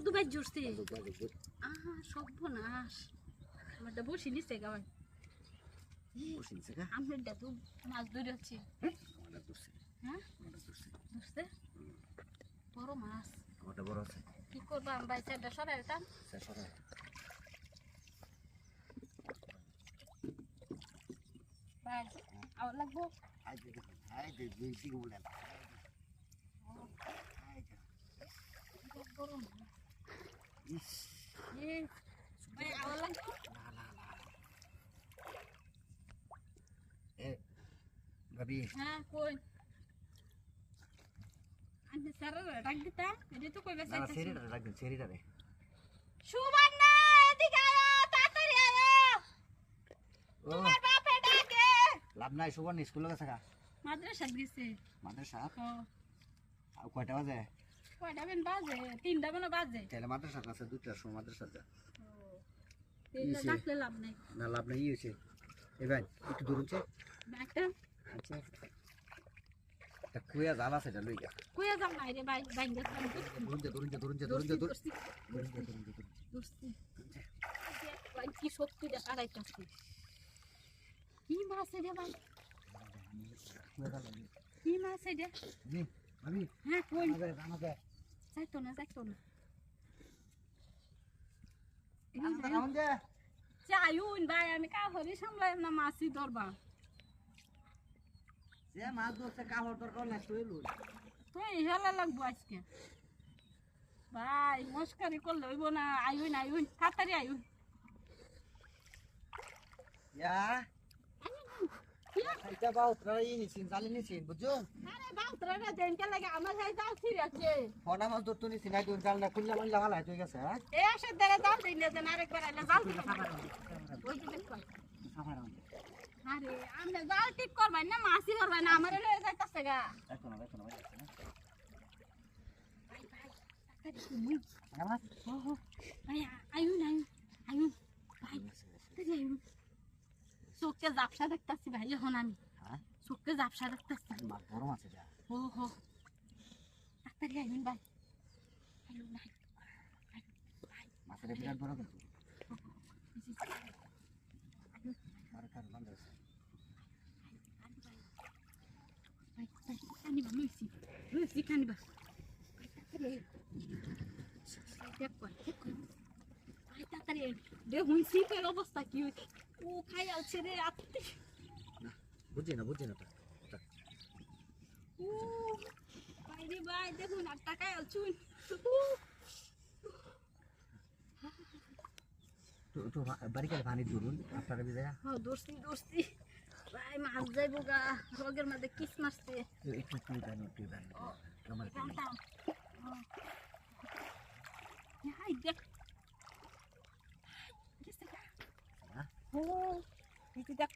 কত বাইর জুড়ছে আহা সর্বনাশ আমারটা বসি নিছে গাওয়াই আমরা তো মাছ ধরে আছি হ্যাঁ ধরছে বড় মাছ বড় আছে কি করবাম ভাই চারটা সরাই দিতাম ভাই আবার লাগবো ভাই আবার লাগবো ভাবি হ্যাঁ কই আজ স্যার ডাক দিতা এডি তো কইবা চাইতা সেরিটা রাখবেন সেরিটা রে সুবর্ণা এদিকে আয় তাড়াতাড়ি আয় তোমার বাপে ডাকে লাভ নাই সুবর্ণ স্কুলে গেছে গা মাদ্রাসা গেছে মাদ্রাসা ও আর কয়টা বাজে কয়টা বেন বাজে 3টা মানে বাজে তাহলে মাদ্রাসা কাছে 2টার সময় মাদ্রাসা যা তিনটা ডাকলে লাভ নাই না লাভ নাই হইছে এই ভাই একটু দূরুন চে একটা আচ্ছা তা কুয়া জাল আছে এটা লইগা কইয়া যাম নাই রে ভাই ভাই দূরুন দোস্তি ভাই কি সত্যি দেখা রাইতাছি কি মাছ রে ভাই কি মাছ রে জি আমি হ্যাঁ কই আমাকে যাইতো না রাউন্ড দে চাইউন ভাই আমি কাহরি সামলাই না মাছি ধরবা যে মাছ ধরছে কাহর দরকার নাই তুই লই তুই হেলা লাগবো আজকে ভাই মস্কারি করলে হইব না আইউন তাড়াতাড়ি আইউন ইয়া এটা বাউত্রা নিছিন জালি নিছিন বুঝছো আরে বাউত্রা না দেনকে লাগে আমার হাই যাও ঠিক আছে ফোনা মাছ ধরতে নিছিন নাই তুই জাল না খুললা মাল লাগালা তুই গেছে হ্যাঁ এ আসে ধরে যাও দেন না আরেকবার আইলে যাও ওই দিকে কই আরে আমরা যাও ঠিক করবাই না মাছি করবাই না আমারে লয়ে যাইতাছে গা দেখো না ভাই তাড়াতাড়ি শুনি আমার ও ভাই আইউন ভাই তাড়াতাড়ি আইউন চোখে জাপসা দেখতাছি ভাই এখন আমি হ্যাঁ চোখে জাপসা দেখতাছি মাছ বড় মাছ এটা ও হো তাড়াতাড়ি আইউন ভাই আইউন ভাই মাছের বিরাট বড় কিন্তু আর কার বন্ধ আছে ভাই কানিবা লুইছি কানিবা দেখ ভাই তাড়াতাড়ি দেখুন শীতের অবস্থা কি ও খাই আছে রে আত্মি বুঝি না তা ও ভাই রে ভাই দেখুন আর টাকায় আলছুন তো বাড়ি গেলে পানি ধরুন আপনারা বিজয়া হ্যাঁ দোস্তি ভাই মাছ যাইব গা রোগের মধ্যে কিস মারছে একটু বানি আমার হাই দেখ ও এই দেখ